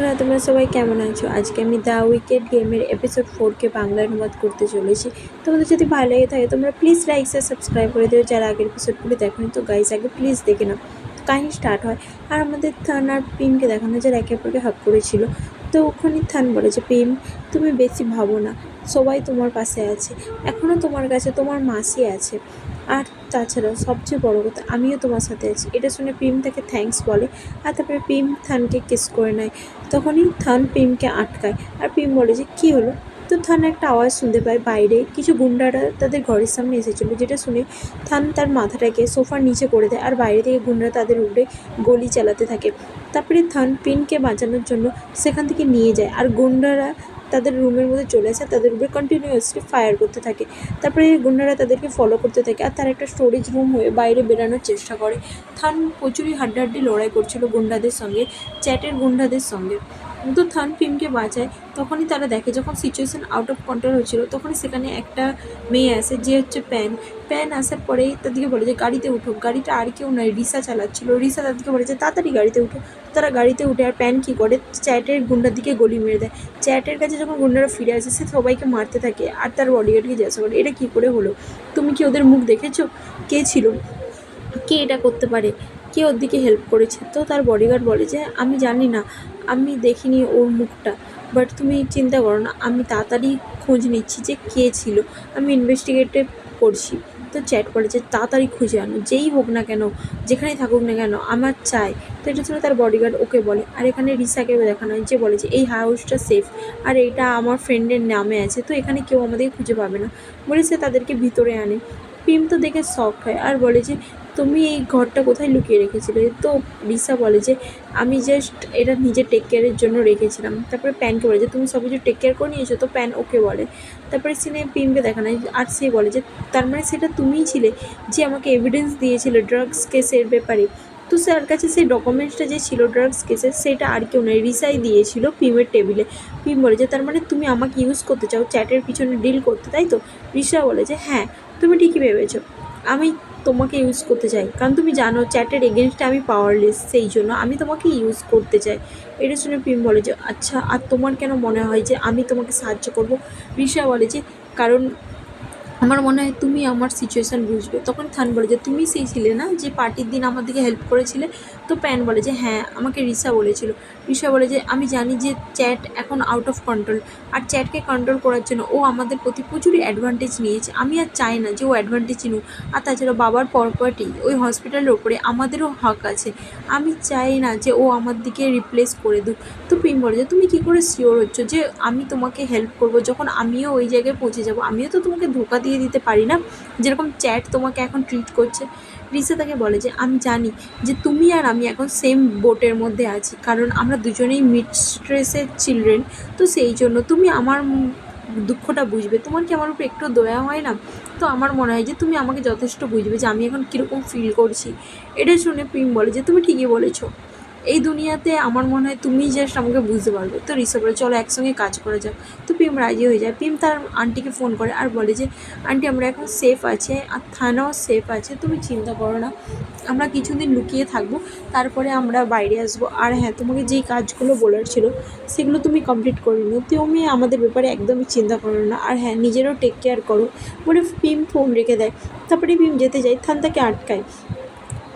বন্ধুরা, তোমরা সবাই কেমন আছো? আজকে আমি দ্য উইকেট গেমের এপিসোড 4কে বাংলা অনুবাদ করতে চলেছি। তোমাদের যদি ভালো লেগে থাকে তোমরা প্লিজ লাইক আর সাবস্ক্রাইব করে দিও। যারা আগের এপিসোডগুলো দেখোনি তো গাইস আগে প্লিজ দেখে নাও। কাহিনী স্টার্ট হয় আর আমাদের থান আর পিমকে দেখানো যায় একে অপরকে হাক করেছিল। তো ওখানে থান বলে যে পিম, তুমি বেশি ভাবো না, সবাই তোমার পাশে আছে, এখনও তোমার কাছে তোমার মাসি আছে, আর তাছাড়াও সবচেয়ে বড় কথা আমিও তোমার সাথে আছি। এটা শুনে পিম তাকে থ্যাঙ্কস বলে আর তারপরে পিম থানকে কিস করে নেয়। তখনই থান পিমকে আটকায় আর পিম বলে যে কী হলো। তো থান একটা আওয়াজ শুনতে পায়, বাইরে কিছু গুন্ডারা তাদের ঘরের সামনে এসেছিলো, যেটা শুনে থান তার মাথাটাকে সোফার নিচে করে দেয় আর বাইরে থেকে গুন্ডারা তাদের উপরে গলি চালাতে থাকে। তারপরে থান পিনকে বাঁচানোর জন্য সেখান থেকে নিয়ে যায় আর গুন্ডারা তাদের রুমের মধ্যে চলে আসে, তাদের উপরে কন্টিনিউয়াসলি ফায়ার করতে থাকে। তারপরে গুন্ডারা তাদেরকে ফলো করতে থাকে আর তার একটা স্টোরেজ রুম হয়ে বাইরে বেরানোর চেষ্টা করে। থান প্রচুরই হাড্ডাহাড্ডি লড়াই করছিল গুন্ডাদের সঙ্গে, চ্যাটের গুন্ডাদের সঙ্গে। তো থান পিমকে বাঁচায়। তখনই তারা দেখে যখন সিচুয়েশান আউট অফ কন্ট্রোল হচ্ছিলো তখনই সেখানে একটা মেয়ে আসে যে হচ্ছে প্যান আসার পরেই তাদেরকে বলে যে গাড়িতে উঠো। গাড়িটা আর কেউ নয়, রিসা চালাচ্ছিল। রিসা তাদেরকে বলে যে তাড়াতাড়ি গাড়িতে উঠো। তারা গাড়িতে উঠে আর প্যান কী করে, চ্যাটের গুন্ডার দিকে গলি মেরে দেয়। চ্যাটের কাছে যখন গুন্ডারা ফিরে আসে সে সবাইকে মারতে থাকে আর তার বডিগার্ডকে জিজ্ঞাসা করে এটা কী করে হলো, তুমি কি ওদের মুখ দেখেছো, কে ছিল, কে এটা করতে পারে, কে ওর দিকে হেল্প করেছে। তো তার বডিগার্ড বলে যে আমি জানি না, আমি দেখিনি ওর মুখটা, বাট তুমি চিন্তা করো না, আমি তাড়াতাড়ি খোঁজ নিচ্ছি যে কে ছিল, আমি ইনভেস্টিগেটে করছি। তো চ্যাট বলে যে তাড়াতাড়ি খুঁজে আনো, যেই হোক না কেন, যেখানেই থাকুক না কেন, আমার চাই। তো এটা শুনে তার বডিগার্ড ওকে বলে। আর এখানে রিসাকে দেখানো হয় যে বলে যে এই হাউসটা সেফ আর এইটা আমার ফ্রেন্ডের নামে আছে, তো এখানে কেউ আমাদেরকে খুঁজে পাবে না বলে সে তাদেরকে ভিতরে আনে। পিম তো দেখে শক হয় আর বলে যে তুমি এই ঘরটা কোথায় লুকিয়ে রেখেছিলে। তো রিসা বলে যে আমি জাস্ট এটা নিজের টেক কেয়ারের জন্য রেখেছিলাম। তারপরে প্যানকে বলে যে তুমি সব কিছু টেক কেয়ার করে নিয়েছো, তো প্যান ওকে বলে। তারপরে সিনে পিমকে দেখানো হয় আর সে বলে যে তার মানে সেটা তুমিই ছিলে যে আমাকে এভিডেন্স দিয়েছিল ড্রাগস কেসের ব্যাপারে। তো স্যার কাছে সেই ডকুমেন্টসটা যে ছিল ড্রাগস কেসের, সেটা আর কেউ নয়, রিসাই দিয়েছিল পিমের টেবিলে। পিম বলে যে তার মানে তুমি আমাকে ইউজ করতে চাও চ্যাটের পিছনে ডিল করতে, তাই তো? রিসা বলে যে হ্যাঁ, তুমি ঠিকই ভেবেছো, আমি তোমাকে ইউজ করতে চাই, কারণ তুমি জানো চ্যাটের এগেনস্টে আমি পাওয়ারলেস, সেই জন্য আমি তোমাকে ইউজ করতে চাই। এটা শুনে পিম বলে যে আচ্ছা, আর তোমার কেন মনে হয় যে আমি তোমাকে সাহায্য করব? রিসা বলে যে কারণ আমার মনে হয় তুমি আমার সিচুয়েশান বুঝবে। তখন থান বলে যে তুমি সেই ছিলে না যে পার্টির দিন আমার দিকে হেল্প করেছিলে? তো প্যান বলে যে হ্যাঁ, আমাকে রিসা বলেছিল। রিসা বলে যে আমি জানি যে চ্যাট এখন আউট অফ কন্ট্রোল, আর চ্যাটকে কন্ট্রোল করার জন্য ও আমাদের প্রতি প্রচুরই অ্যাডভান্টেজ নিয়েছে, আমি আর চাই না যে ও অ্যাডভান্টেজ নিক। আর তাছাড়া বাবার প্রপার্টি ওই হসপিটালের ওপরে আমাদেরও হক আছে, আমি চাই না যে ও আমার দিকে রিপ্লেস করে দিক। তো পিম বলে যে তুমি কী করে শিওর হচ্ছ যে আমি তোমাকে হেল্প করব, যখন আমিও ওই জায়গায় পৌঁছে যাব? আমিও তো তোমাকে ধোকা দিয়ে দিতে পারি না যেরকম চ্যাট তোমাকে এখন ট্রিট করছে। রিসা তাকে বলে যে আমি জানি যে তুমি আর আমি এখন সেম বোটের মধ্যে আছি, কারণ আমরা দুজনেই মিস্ট্রেসের চিলড্রেন। তো সেই জন্য তুমি আমার দুঃখটা বুঝবে, তোমার কি আমার উপর একটু দয়া হয় না? তো আমার মনে হয় যে তুমি আমাকে যথেষ্ট বুঝবে যে আমি এখন কীরকম ফিল করছি। এটা শুনে পিম বলে যে তুমি ঠিকই বলেছো, এই দুনিয়াতে আমার মনে হয় তুমিই জাস্ট আমাকে বুঝতে পারবে। তো রিসা বলে চলো একসঙ্গে কাজ করা যাক। তো পিম রাজি হয়ে যায়। পিম তার আন্টিকে ফোন করে আর বলে যে আন্টি, আমরা এখন সেফ আছে আর থানাও সেফ আছে, তুমি চিন্তা করো না, আমরা কিছুদিন লুকিয়ে থাকবো, তারপরে আমরা বাইরে আসবো। আর হ্যাঁ, তোমাকে যেই কাজগুলো বলার ছিল সেগুলো তুমি কমপ্লিট করে নিও, তুমি আমাদের ব্যাপারে একদমই চিন্তা করো না, আর হ্যাঁ নিজেরও টেক কেয়ার করো বলে পিম ফোন রেখে দেয়। তারপরে পিম যেতে যায়, থান তাকে আটকায়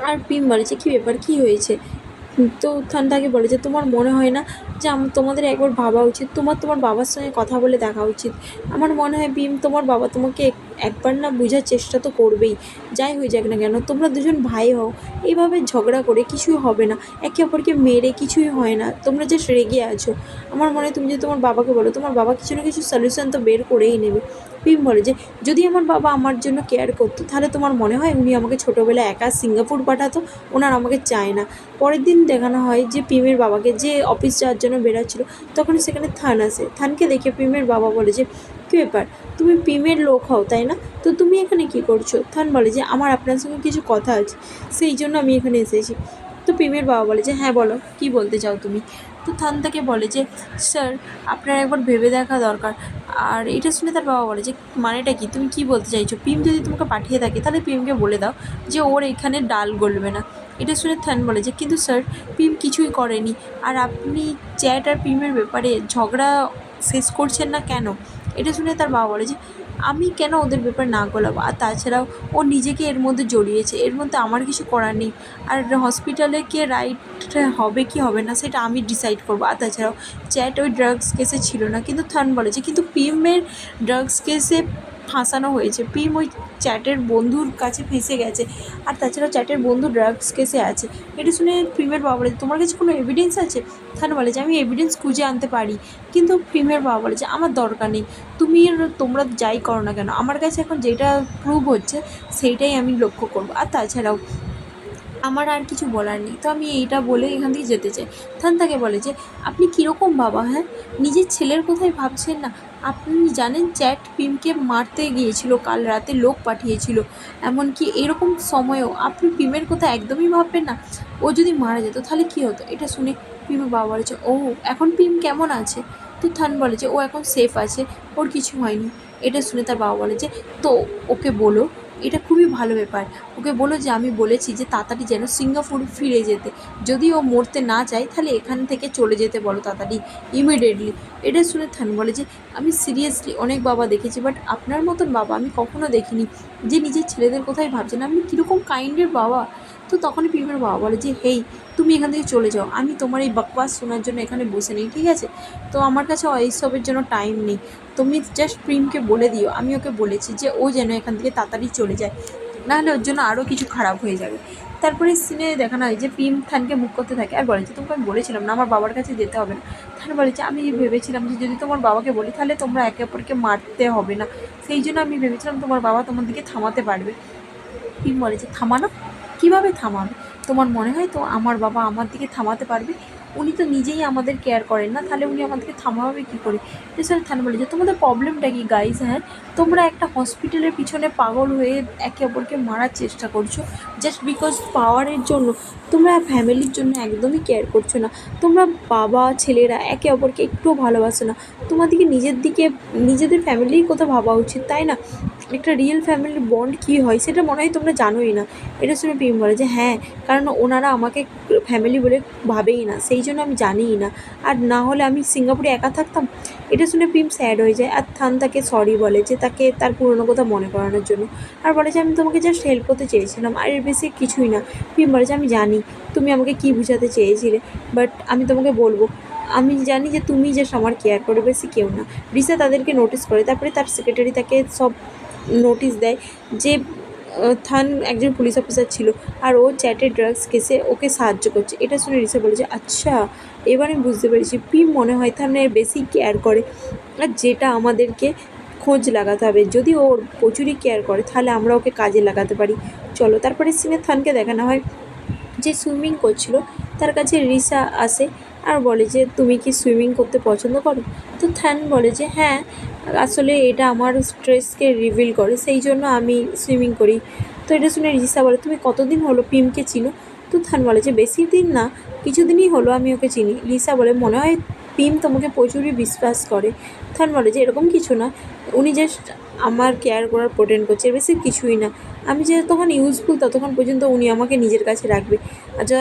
আর পিম বলে যে কী ব্যাপার, কী হয়েছে? তো থান তাকে বলে যে তোমার মনে হয় না যে তোমাদের একবার ভাবা উচিত, তোমার বাবার সঙ্গে কথা বলে দেখা উচিত? আমার মনে হয় ভীম, তোমার বাবা তোমাকে একবার না বোঝার চেষ্টা তো করবেই, যাই হয়ে যাক না কেন, তোমরা দুজন ভাই হও, এইভাবে ঝগড়া করে কিছুই হবে না, একে অপরকে মেরে কিছুই হয় না, তোমরা জাস্ট রেগে আছো। আমার মনে হয় তুমি যদি তোমার বাবাকে বলো, তোমার বাবা কিছু না কিছু সলিউশন তো বের করেই নেবে। ভীম বলে যে যদি আমার বাবা আমার জন্য কেয়ার করতো তাহলে তোমার মনে হয় উনি আমাকে ছোটোবেলায় একা সিঙ্গাপুর পাঠাতো? ওনার আমাকে চায় না। পরের দিন দেখানো হয় যে পিমের বাবাকে, যে অফিস যাওয়ার জন্য বেরোচ্ছিলো, তখন সেখানে থান আসে। থানকে দেখে পিমের বাবা বলে যে কী ব্যাপার, তুমি পিমের লোক হও তাই না? তো তুমি এখানে কী করছো? থান বলে যে আমার আপনার সঙ্গে কিছু কথা আছে, সেই জন্য আমি এখানে এসেছি। তো পিমের বাবা বলে যে হ্যাঁ বলো, কী বলতে চাও তুমি? তো থান তাকে বলে যে স্যার, আপনার একবার ভেবে দেখা দরকার। আর এটা শুনে তার বাবা বলে যে মানেটা কি, তুমি কী বলতে চাইছো? পিম যদি তোমাকে পাঠিয়ে থাকে তাহলে পিমকে বলে দাও যে ওর এখানে ডাল গলবে না। এটা শুনে থান বলে যে কিন্তু স্যার পিম কিছুই করেনি, আর আপনি চ্যাট আর পিমের ব্যাপারে ঝগড়া শেষ করছেন না কেন? এটা শুনে তার বাবা বলে যে আমি কেন ওদের ব্যাপারে না গলাবো, আর তাছাড়াও ও নিজেকে এর মধ্যে জড়িয়েছে, এর মধ্যে আমার কিছু করার নেই। আর হসপিটালে কে রাইট হবে কি হবে না সেটা আমি ডিসাইড করবো। আর তাছাড়াও চ্যাট ওই ড্রাগস কেসে ছিল না, কিন্তু থান বলে যে কিন্তু পিমের ড্রাগস কেসে ফাঁসানো হয়েছে, পিম ওই চ্যাটের বন্ধুর কাছে ফেঁসে গেছে, আর তাছাড়াও চ্যাটের বন্ধু ড্রাগস কেসে আছে। এটা শুনে প্রিমের বাবা বলে তোমার কাছে কোনো এভিডেন্স আছে? থান বলে যে আমি এভিডেন্স খুঁজে আনতে পারি, কিন্তু প্রিমের বাবা বলে যে আমার দরকার নেই, তোমরা যাই করো না কেন, আমার কাছে এখন যেটা প্রুভ হচ্ছে সেইটাই আমি লক্ষ্য করবো, আর তাছাড়াও আমার আর কিছু বলার নেই। তো আমি এইটা বলে এখান থেকে যেতে চাই। থান তাকে বলে যে আপনি কীরকম বাবা, হ্যাঁ, নিজের ছেলের কথাই ভাবছেন না? আপনি জানেন চ্যাট পিমকে মারতে গিয়েছিল, কাল রাতে লোক পাঠিয়েছিল, এমনকি এরকম সময়েও আপনি পিমের কথা একদমই ভাববেন না? ও যদি মারা যেত তাহলে কী হতো? এটা শুনে পিমের বাবা বলেছে ও এখন পিম কেমন আছে? তো থান বলে যে ও এখন সেফ আছে, ওর কিছু হয়নি। এটা শুনে তার বাবা বলে যে তো ওকে বলো, এটা খুবই ভালো ব্যাপার, ওকে বলো যে আমি বলেছি যে তাড়াতাড়ি যেন সিঙ্গাপুর ফিরে যেতে, যদি ও মরতে না চায় তাহলে এখান থেকে চলে যেতে বলো তাড়াতাড়ি, ইমিডিয়েটলি। এটা শুনে থান বলে যে আমি সিরিয়াসলি অনেক বাবা দেখেছি, বাট আপনার মতন বাবা আমি কখনো দেখিনি যে নিজের ছেলেদের কোথায় ভাবছেন, আপনি কীরকম কাইন্ডের বাবা। তো তখনই পিমের বাবা বলে যে হেই, তুমি এখান থেকে চলে যাও, আমি তোমার এই বকবাস শোনার জন্য এখানে বসে নেই, ঠিক আছে? তো আমার কাছে এইসবের জন্য টাইম নেই, তুমি জাস্ট প্রিমকে বলে দিও আমি ওকে বলেছি যে ও যেন এখান থেকে তাড়াতাড়ি চলে যায়, নাহলে ওর জন্য আরও কিছু খারাপ হয়ে যাবে। তারপরে সিনে দেখানো হয় যে পিম থানকে মুখ করতে থাকে আর বলে যে তোমাকে আমি বলেছিলাম না আমার বাবার কাছে যেতে হবে না। থান বলে যে আমি ভেবেছিলাম যে যদি তোমার বাবাকে বলি তাহলে তোমরা একে অপরকে মারতে হবে না, সেই জন্য আমি ভেবেছিলাম তোমার বাবা তোমার দিকে থামাতে পারবে। পিম বলে যে থামানো? কীভাবে থামাবে? তোমার মনে হয় তো আমার বাবা আমার দিকে থামাতে পারবে? উনি তো নিজেই আমাদের কেয়ার করেন না, তাহলে উনি আমাদেরকে থামাবে কী করে? এছাড়া থান বলে যে তোমাদের প্রবলেমটা কি গাইজ, হ্যাঁ? তোমরা একটা হসপিটালের পিছনে পাগল হয়ে একে অপরকে মারার চেষ্টা করছো জাস্ট বিকজ পাওয়ারের জন্য। তোমরা ফ্যামিলির জন্য একদমই কেয়ার করছো না, তোমরা বাবা ছেলেরা একে অপরকে একটুও ভালোবাসো না। তোমাদেরকে নিজেদের ফ্যামিলির কথা ভাবা উচিত, তাই না? একটা রিয়েল ফ্যামিলির বন্ড কী হয় সেটা মনে হয় তোমরা জানোই না। এটা শুনে প্রেম বলে যে হ্যাঁ, কারণ ওনারা আমাকে ফ্যামিলি বলে ভাবেই না, সেই জন্য আমি জানিই না, আর না হলে আমি সিঙ্গাপুরে একা থাকতাম। এটা শুনে প্রেম স্যাড হয়ে যায়, আর থান তাকে সরি বলে যে তাকে তার পুরনো কথা মনে করানোর জন্য, আর বলে যে আমি তোমাকে জাস্ট হেল্প করতে চেয়েছিলাম, আর এর বেশি কিছুই না। প্রেম বলে যে আমি জানি তুমি আমাকে কী বোঝাতে চেয়েছিলে, বাট আমি তোমাকে বলবো, আমি জানি যে তুমি জাস্ট আমার কেয়ার করো, বেশি কেউ না। রিসা তাদেরকে নোটিস করে, তারপরে তার সেক্রেটারি তাকে সব নোটিশ দেয় যে থান একজন পুলিশ অফিসার ছিল, আর ও চ্যাটের ড্রাগস কেসে ওকে সাহায্য করছে। এটা শুনে রিসা বলে যে আচ্ছা, এবার আমি বুঝতে পেরেছি, পিম মনে হয় থানের বেশি কেয়ার করে, আর যেটা আমাদেরকে খোঁজ লাগাতে হবে, যদি ওর প্রচুরই কেয়ার করে তাহলে আমরা ওকে কাজে লাগাতে পারি। চলো, তারপরে সিনে থানকে দেখানো হয় যে সুইমিং করছিল, তার কাছে রিসা আসে আর বলে যে তুমি কি সুইমিং করতে পছন্দ করো? তো থান বলে যে হ্যাঁ, আসলে এটা আমার স্ট্রেসকে রিভিল করে, সেই জন্য আমি সুইমিং করি। তো এটা শুনে রিসা বলে তুমি কতদিন হলো পিমকে চিনো? তো থান বলে যে বেশি দিন না, কিছুদিনই হলো আমি ওকে চিনি। লিসা বলে মনে হয় পিম তোমাকে প্রচুরই বিশ্বাস করে। থান বলে যে এরকম কিছু না, উনি জাস্ট আমার কেয়ার করার প্রেটেন্ড করছে, এর বেশি কিছুই না। আমি যতক্ষণ ইউজফুল ততক্ষণ পর্যন্ত উনি আমাকে নিজের কাছে রাখবে, আচ্ছা,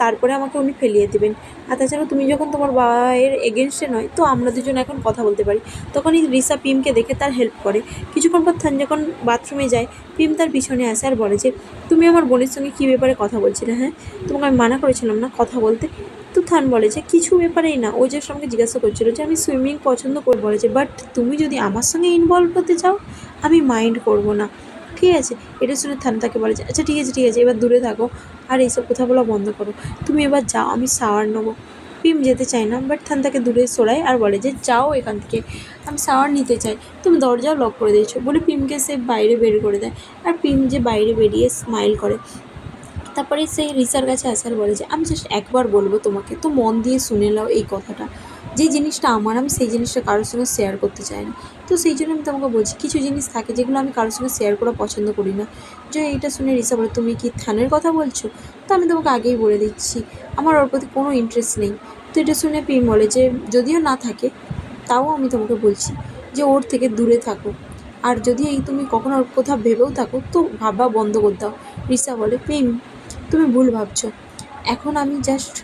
তারপরে আমাকে উনি ফেলিয়ে দেবেন। আর তাছাড়া তুমি যখন তোমার বাবার এগেনস্টে নয়, তো আমরা দুজন এখন কথা বলতে পারি। তখনই রিসা পিমকে দেখে তার হেল্প করে। কিছুক্ষণ পর থান যখন বাথরুমে যায়, পিম তার পিছনে আসে আর বলে যে তুমি আমার বোনের সঙ্গে কী ব্যাপারে কথা বলছিলে? হ্যাঁ, তোমাকে আমি মানা করেছিলাম না কথা বলতে? তো থান বলে যে কিছু ব্যাপারেই না, ও জাস্ট আমাকে জিজ্ঞাসা করছিল যে আমি সুইমিং পছন্দ করে, বলে যে বাট তুমি যদি আমার সঙ্গে ইনভলভ হতে চাও আমি মাইন্ড করবো না, ঠিক আছে? এটা শুনে থান তাকে বলে যে আচ্ছা ঠিক আছে ঠিক আছে, এবার দূরে থাকো আর এইসব কথা বলা বন্ধ করো, তুমি এবার যাও, আমি শাওয়ার নেবো। পিম যেতে চায় না, বাট থান তাকে দূরে সরায় আর বলে যে যাও এখান থেকে, আমি শাওয়ার নিতে চাই, তুমি দরজাও লক করে দিয়েছো বলে পিমকে সে বাইরে বের করে দেয়। আর পিম যে বাইরে বেরিয়ে স্মাইল করে, তারপরে সেই রিসার কাছে আসার বলে যে আমি জাস্ট একবার বলবো তোমাকে, তো মন দিয়ে শুনে নাও এই কথাটা, যে জিনিসটা আমার আমি সেই জিনিসটা কারোর সঙ্গে শেয়ার করতে চাই না। তো সেই জন্য আমি তোমাকে বলছি কিছু জিনিস থাকে যেগুলো আমি কারোর সঙ্গে শেয়ার করা পছন্দ করি না। যে এইটা শুনে রিসা বলে তুমি কি থানের কথা বলছো? তো আমি তোমাকে আগেই বলে দিচ্ছি আমার ওর প্রতি কোনো ইন্টারেস্ট নেই। তো এটা শুনে পিম বলে যে যদিও না থাকে তাও আমি তোমাকে বলছি যে ওর থেকে দূরে থাকো, আর যদি এই তুমি কখনো ওর কথা ভেবেও থাকো তো ভাবা বন্ধ করে দাও। রিসা বলে পিম তুমি ভুল ভাবছো। এখন আমি জাস্ট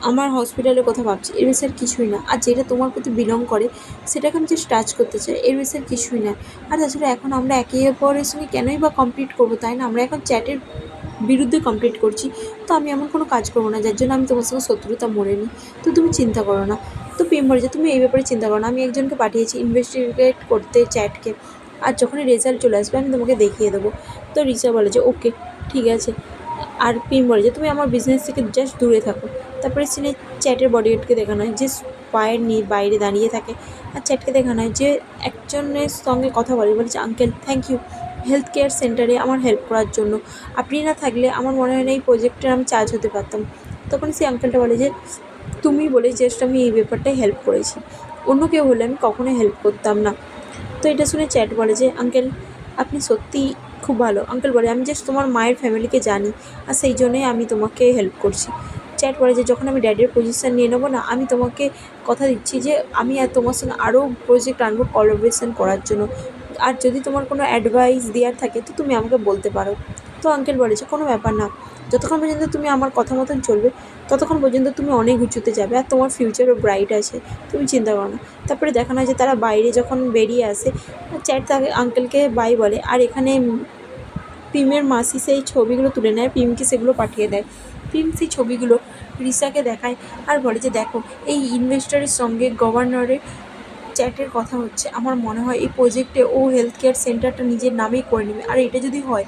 আমার হসপিটালের কথা ভাবছি, এর বেশি আর কিছুই না। আর যেটা তোমার প্রতি বিলং করে সেটাকে আমি জাস্ট টাচ করতে চাই, এর বেশি আর কিছুই না। আর তাছাড়া এখন আমরা একে অপরের সঙ্গে কেনই বা কমপ্লিট করবো, তাই না? আমরা এখন চ্যাটের বিরুদ্ধে কমপ্লিট করছি, তো আমি এমন কোনো কাজ করবো না যার জন্য আমি তোমার সঙ্গে শত্রুতা মরে নিই। তো তুমি চিন্তা করো না। তো প্রেম বলে যে তুমি এই ব্যাপারে চিন্তা করো না, আমি একজনকে পাঠিয়েছি ইনভেস্টিগেট করতে চ্যাটকে, আর যখনই রেজাল্ট চলে আসবে আমি তোমাকে দেখিয়ে দেবো। তো রিচা বলে যে ওকে, ঠিক আছে। আর প্রেম বলে যে তুমি আমার বিজনেস থেকে জাস্ট দূরে থাকো। তারপরে সিনে চ্যাটের বডিগার্ডকে দেখানো হয় যে পায়ের বাইরে দাঁড়িয়ে থাকে, আর চ্যাটকে দেখানো হয় যে একজনের সঙ্গে কথা বলে যে uncle thank you health care সেন্টারে আমার হেল্প করার জন্য, আপনি না থাকলে আমার মনে হয় না এই প্রজেক্টের আমি চার্জ হতে পারতাম। তখন সেই আঙ্কেলটা বলে যে তুমি বলে জাস্ট আমি এই ব্যাপারটাই হেল্প করেছি, অন্য কেউ হলে আমি কখনোই হেল্প করতাম না। তো এটা শুনে চ্যাট বলে যে আঙ্কেল আপনি সত্যিই খুব ভালো। আঙ্কেল বলে আমি জাস্ট তোমার মায়ের ফ্যামিলিকে জানি, আর সেই জন্যই আমি তোমাকে হেল্প করছি। চ্যাট বলে যে যখন আমি ড্যাডির পজিশন নিয়ে নেবো না, আমি তোমাকে কথা দিচ্ছি যে আমি আর তোমার সঙ্গে আরও প্রজেক্ট আনবো কোলাবোরেশন করার জন্য। আর যদি তোমার কোনো অ্যাডভাইস দেওয়ার থাকে তো তুমি আমাকে বলতে পারো। তো আঙ্কেল বলে যে কোনো ব্যাপার না, যতক্ষণ পর্যন্ত তুমি আমার কথা মতন চলবে ততক্ষণ পর্যন্ত তুমি অনেক উঁচুতে যাবে, আর তোমার ফিউচারও ব্রাইট আছে, তুমি চিন্তা করো না। তারপরে দেখানো হয় যে তারা বাইরে যখন বেরিয়ে আসে, চ্যাট তাকে আঙ্কেলকে বাই বলে, আর এখানে পিমের মাসি সেই ছবিগুলো তুলে নেয়, পিমকে সেগুলো পাঠিয়ে দেয়। পিম সেই ছবিগুলো রিসাকে দেখায় আর বলে যে দেখো এই ইনভেস্টরের সঙ্গে গভর্নরের চ্যাটের কথা হচ্ছে, আমার মনে হয় এই প্রজেক্টে ও হেলথ কেয়ার সেন্টারটা নিজের নামেই করে নেবে। আর এটা যদি হয়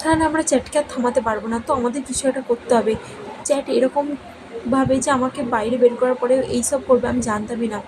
তাহলে আমরা চ্যাটকে আর থামাতে পারবো না, তো আমাদের কিছু একটা করতে হবে। চ্যাট এরকম ভাবে যে আমাকে বাইরে বের করার পরে এইসব করবে, আমি জানতামই না।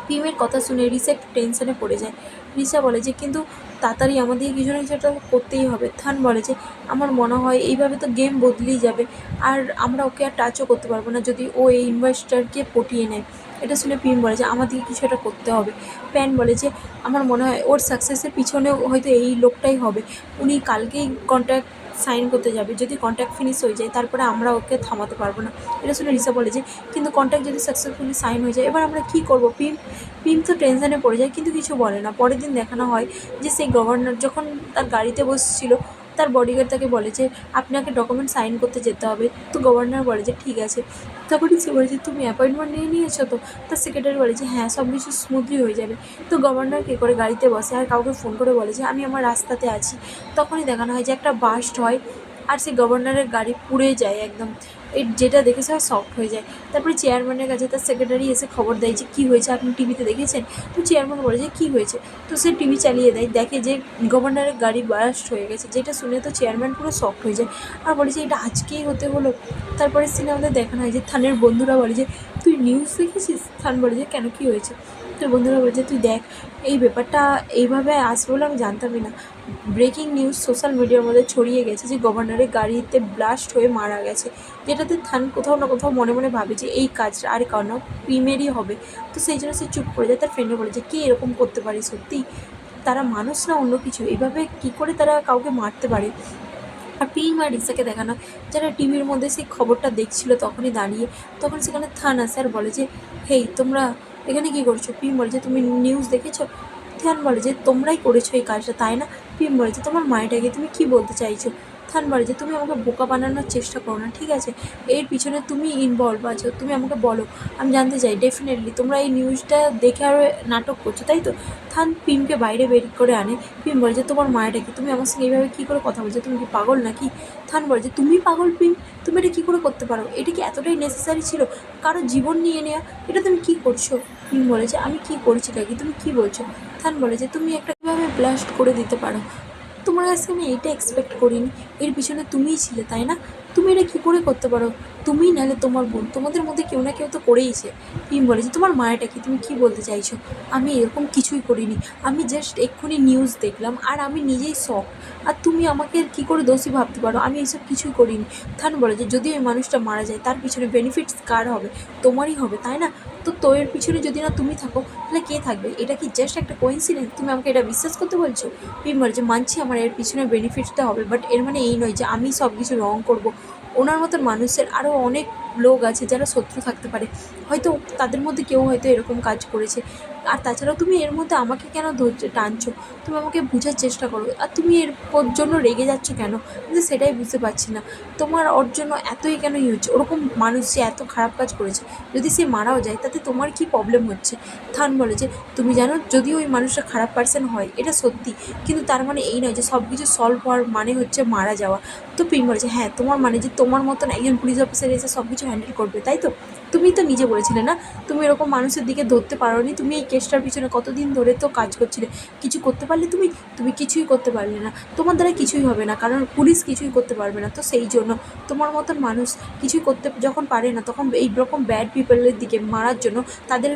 পিমের কথা শুনে রিসা একটু টেনশনে পড়ে যায়। রিসা বলে যে কিন্তু তাড়াতাড়ি আমাদের কিছু না কিছু একটা করতেই হবে। থান বলে যে আমার মনে হয় এইভাবে তো গেম বদলেই যাবে, আর আমরা ওকে আর টাচও করতে পারবো না যদি ও এই ইনভেস্টারকে পটিয়ে নেয়। এটা শুনে পিম বলে যে আমাদেরকে কিছু একটা করতে হবে। প্যান বলে যে আমার মনে হয় ওর সাকসেসের পিছনেও হয়তো এই লোকটাই হবে, উনি কালকেই কন্ট্রাক্ট সাইন করতে যাবে, যদি কন্ট্রাক্ট ফিনিশ হয়ে যায় তারপরে আমরা ওকে থামাতে পারবো না। এটা শুনে রিসা বলে যে কিন্তু কন্ট্রাক্ট যদি সাকসেসফুলি সাইন হয়ে যায় এবার আমরা কী করবো? পিম পিম তো টেনশনে পড়ে যায় কিন্তু কিছু বলে না। পরের দিন দেখানো হয় যে সেই গভর্নর যখন তার গাড়িতে বসছিল, তার বডিগার্ড তাকে বলে যে আপনাকে ডকুমেন্ট সাইন করতে যেতে হবে। তো গভর্নর বলে যে ঠিক আছে। তারপরে সে বলে যে তুমি অ্যাপয়েন্টমেন্ট নিয়ে নিয়েছো তো? তার সেক্রেটারি বলে যে হ্যাঁ, সব কিছু স্মুথলি হয়ে যাবে। তো গভর্নর কী করে গাড়িতে বসে আর কাউকে ফোন করে বলে যে আমি আমার রাস্তাতে আছি। তখনই দেখানো হয় যে একটা বাস্ট হয়, আর সেই গভর্নরের গাড়ি পুড়ে যায় একদম। এই যেটা দেখে সবাই শকড হয়ে যায়। তারপরে চেয়ারম্যানের কাছে তার সেক্রেটারি এসে খবর দেয় যে কী হয়েছে, আপনি টিভিতে দেখেছেন? তো চেয়ারম্যান বলে যে কী হয়েছে? তো সে টিভি চালিয়ে দেয়, দেখে যে গভর্নরের গাড়ি বাস্ট হয়ে গেছে। যেটা শুনে তো চেয়ারম্যান পুরো শকড হয়ে যায় আর বলে যে এটা আজকেই হতে হলো। তারপরে সিনে আমাদের দেখানো হয় যে থানের বন্ধুরা বলে যে তুই নিউজ দেখেছিস? থান বলে যে কেন, কী হয়েছে? তোর বন্ধুরা বলে যে তুই দেখ, এই ব্যাপারটা এইভাবে আসবে বলে আমি জানতামই না। ব্রেকিং নিউজ সোশ্যাল মিডিয়ার মধ্যে ছড়িয়ে গেছে যে গভর্নরের গাড়িতে ব্লাস্ট হয়ে মারা গেছে। যেটাতে থান কোথাও না কোথাও মনে মনে ভাবে যে এই কাজটা আর কারণ প্রিমেরই হবে। তো সেই জন্য সে চুপ করে যায়। তার ফ্রেন্ডে বলে যে কে এরকম করতে পারে? সত্যি তারা মানুষ না অন্য কিছু, এইভাবে কী করে তারা কাউকে মারতে পারে? আর পিম আর রিসাকে দেখানো যারা টিভির মধ্যে সেই খবরটা দেখছিল তখনই দাঁড়িয়ে, তখন সেখানে থান আসে আর বলে যে হেই তোমরা এখানে কী করছো? পিম বলে যে তুমি নিউজ দেখেছো? থান বলে যে তোমরাই করেছো এই কাজটা, তাই না? পিম বলে যে তোমার মায়েটাকে তুমি কী বলতে চাইছো? থান বলে যে তুমি আমাকে বোকা বানানোর চেষ্টা করো না, ঠিক আছে? এর পিছনে তুমি ইনভলভ আছো, তুমি আমাকে বলো, আমি জানতে চাই। ডেফিনেটলি তোমরা এই নিউজটা দেখে আরও নাটক করছো, তাই তো? থান পিমকে বাইরে বের করে আনে। পিম বলে যে তোমার মায়েটাকে তুমি আমার সঙ্গে এইভাবে কী করে কথা বলছো? তুমি কি পাগল নাকি? থান বলে যে তুমি পাগল পিম, তুমি এটা কী করে করতে পারো? এটা কি এতটাই নেসেসারি ছিল কারো জীবন নিয়ে নেওয়া? এটা তুমি কী করছো? পিম বলে যে আমি কী করছি কাকি, তুমি কী বলছো? থান বলে যে তুমি একটা কীভাবে ব্লাস্ট করে দিতে পারো? তোমার কাছে আমি এইটা এক্সপেক্ট করিনি। এর পিছনে তুমিই ছিলে, তাই না? তুমি এটা কী করে করতে পারো? তুমিই নাহলে তোমার বোন, তোমাদের মধ্যে কেউ না কেউ তো করেইছে। পিম বলে যে তোমার মায়েটা কি, তুমি কী বলতে চাইছো? আমি এরকম কিছুই করিনি, আমি জাস্ট এক্ষুনি নিউজ দেখলাম আর আমি নিজেই শক। আর তুমি আমাকে কী করে দোষী ভাবতে পারো? আমি এইসব কিছুই করিনি। থান বলে যে যদি ওই মানুষটা মারা যায় তার পিছনে বেনিফিটস কার হবে? তোমারই হবে, তাই না? তো তোর পিছনে যদি না তুমি থাকো তাহলে কে থাকবে? এটা কি জাস্ট একটা কোইন্সিডেন্স? তুমি আমাকে এটা বিশ্বাস করতে বলছো? পিম বলে যে মানছি আমার এর পিছনে বেনিফিটসটা হবে, বাট এর মানে এই নয় যে আমি সব কিছু রং করবো। ওনার মতন মানুষের আরও অনেক লোক আছে যারা শত্রু থাকতে পারে, হয়তো তাদের মধ্যে কেউ হয়তো এরকম কাজ করেছে। আর তাছাড়াও তুমি এর মধ্যে আমাকে কেন ধরছে টানছো? তুমি আমাকে বোঝার চেষ্টা করো। আর তুমি এর জন্য রেগে যাচ্ছ কেন? আমি তো সেটাই বুঝতে পারছি না। তোমার ওর জন্য এতই কেন হচ্ছে? ওরকম মানুষ যে এত খারাপ কাজ করেছে, যদি সে মারাও যায় তাতে তোমার কী প্রবলেম হচ্ছে? থান বলে যে, তুমি জানো যদিও ওই মানুষটা খারাপ পার্সন হয় এটা সত্যি, কিন্তু তার মানে এই নয় যে সব কিছু সলভ হওয়ার মানে হচ্ছে মারা যাওয়া। তো প্রেম বলেছে, হ্যাঁ তোমার মানে যে তোমার মতন একজন পুলিশ অফিসার এসে সব কিছু হ্যান্ডেল করবে, তাই তো? তুমি তো নিজে বলেছিলে না তুমি এরকম মানুষের দিকে ধরতে পারোনি। তুমি এই কেসটার পিছনে কতদিন ধরে তো কাজ করছিলে, কিছু করতে পারলে তুমি? তুমি কিছুই করতে পারলে না। তোমার দ্বারা কিছুই হবে না, কারণ পুলিশ কিছুই করতে পারবে না। তো সেই জন্য তোমার মতন মানুষ কিছুই করতে যখন পারে না, তখন এই রকম ব্যাড পিপলের দিকে মারার জন্য তাদের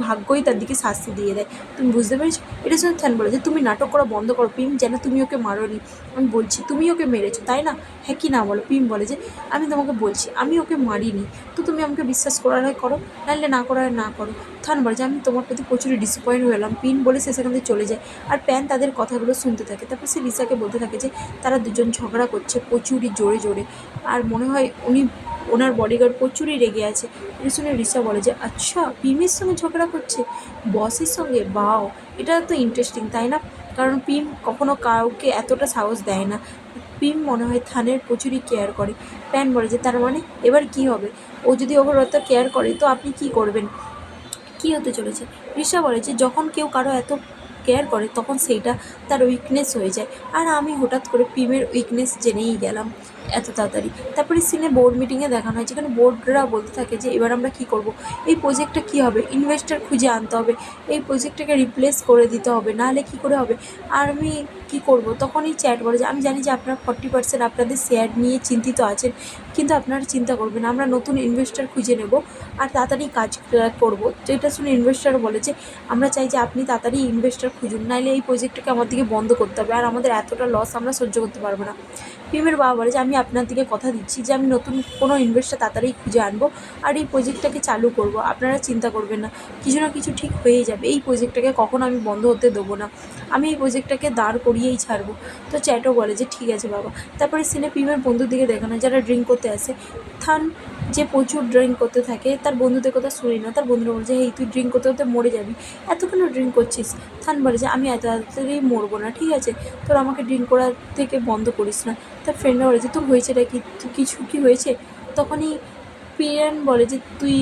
ভাগ্যই তার দিকে শাস্তি দিয়ে দেয়। তুমি বুঝতে পেরেছো? এটা শুনে থ্যান বলে যে, তুমি নাটক করা বন্ধ করো পিম, যেন তুমি ওকে মারোনি। আমি বলছি তুমি ওকে মেরেছো, তাই না? হ্যাঁ কি না বলো? পিম বলে যে, আমি তোমাকে বলছি আমি ওকে মারিনি। তো তুমি আমাকে বিশ্বাস করার হয় করো, নাহলে না করার না করো। থান বলে যে, আমি তোমার প্রতি প্রচুরই ডিসঅ্যাপয়েন্ট হলাম। পিন বলে সে সেখান থেকে চলে যায়। আর প্যান তাদের কথাগুলো শুনতে থাকে। তারপর সে লিসাকে বলতে থাকে যে তারা দুজন ঝগড়া করছে প্রচুরই জোরে জোরে, আর মনে হয় ওনার বডিগার্ড প্রচুরই রেগে আছে। এটা শুনে রিসা বলে যে, আচ্ছা পিমের সঙ্গে ঝগড়া করছে, বসের সঙ্গে? বাও, এটা তো ইন্টারেস্টিং, তাই না? কারণ পিম কখনো কাউকে এতটা সাহস দেয় না। পিম মনে হয় থানের প্রচুরই কেয়ার করে। প্যান বলে যে, তার মানে এবার কি হবে? ও যদি ওভার অত কেয়ার করে তো আপনি কি করবেন? কী হতে চলেছে? রিসা বলে যে, যখন কেউ কারো এত কেয়ার করে তখন সেইটা তার উইকনেস হয়ে যায়। আর আমি হঠাৎ করে পিমের উইকনেস জেনেই গেলাম এত তাড়াতাড়ি। তারপরে সিনে বোর্ড মিটিংয়ে দেখানো হয়, যেখানে বোর্ডরা বলতে থাকে যে এবার আমরা কী করব, এই প্রজেক্টটা কী হবে, ইনভেস্টর খুঁজে আনতে হবে, এই প্রজেক্টটাকে রিপ্লেস করে দিতে হবে, নাহলে কী করে হবে? আর আমি কী করব? তখনই চ্যাট বলে যে, আমি জানি যে আপনার 40% আপনাদের শেয়ার নিয়ে চিন্তিত আছেন, কিন্তু আপনারা চিন্তা করবেন না, আমরা নতুন ইনভেস্টর খুঁজে নেব আর তাড়াতাড়ি কাজ করব। যেটা শুনে ইনভেস্টর বলে যে, আমরা চাই যে আপনি তাড়াতাড়ি ইনভেস্টর খুঁজুন, নাহলে এই প্রজেক্টটাকে আমার দিকে বন্ধ করতে হবে, আর আমাদের এতটা লস আমরা সহ্য করতে পারবো না। পিমের বাবা বলে যে, আমি আপনার দিকে কথা দিচ্ছি যে আমি নতুন কোনো ইনভেস্টর তাড়াতাড়ি খুঁজে আনবো আর এই প্রজেক্টটাকে চালু করব। আপনারা চিন্তা করবেন না, কিছু না কিছু ঠিক হয়েই যাবে। এই প্রজেক্টটাকে কখনো আমি বন্ধ হতে দেবো না, আমি এই প্রজেক্টটাকে দাঁড় করিয়েই ছাড়বো। তো চ্যাটও বলে যে, ঠিক আছে বাবা। তারপরে সিনে পিমের বন্ধুর দিকে দেখানো, যারা ড্রিঙ্ক করতে আসে। থান যে প্রচুর ড্রিঙ্ক করতে থাকে, তার বন্ধুদের কথা শুনি না। তার বন্ধুরা বলছে, এই তুই ড্রিঙ্ক করতে করতে মরে যাবি, এত কেন ড্রিঙ্ক করছিস? থান বলে যে, আমি এত তাড়াতাড়ি মরবো না, ঠিক আছে? তোর আমাকে ড্রিঙ্ক করা থেকে বন্ধ করিস না। তার ফ্রেন্ডরা বলে যে, তোর হয়েছেটা কি, কিছু কি হয়েছে? তখনই পিয়ান বলে যে, তুই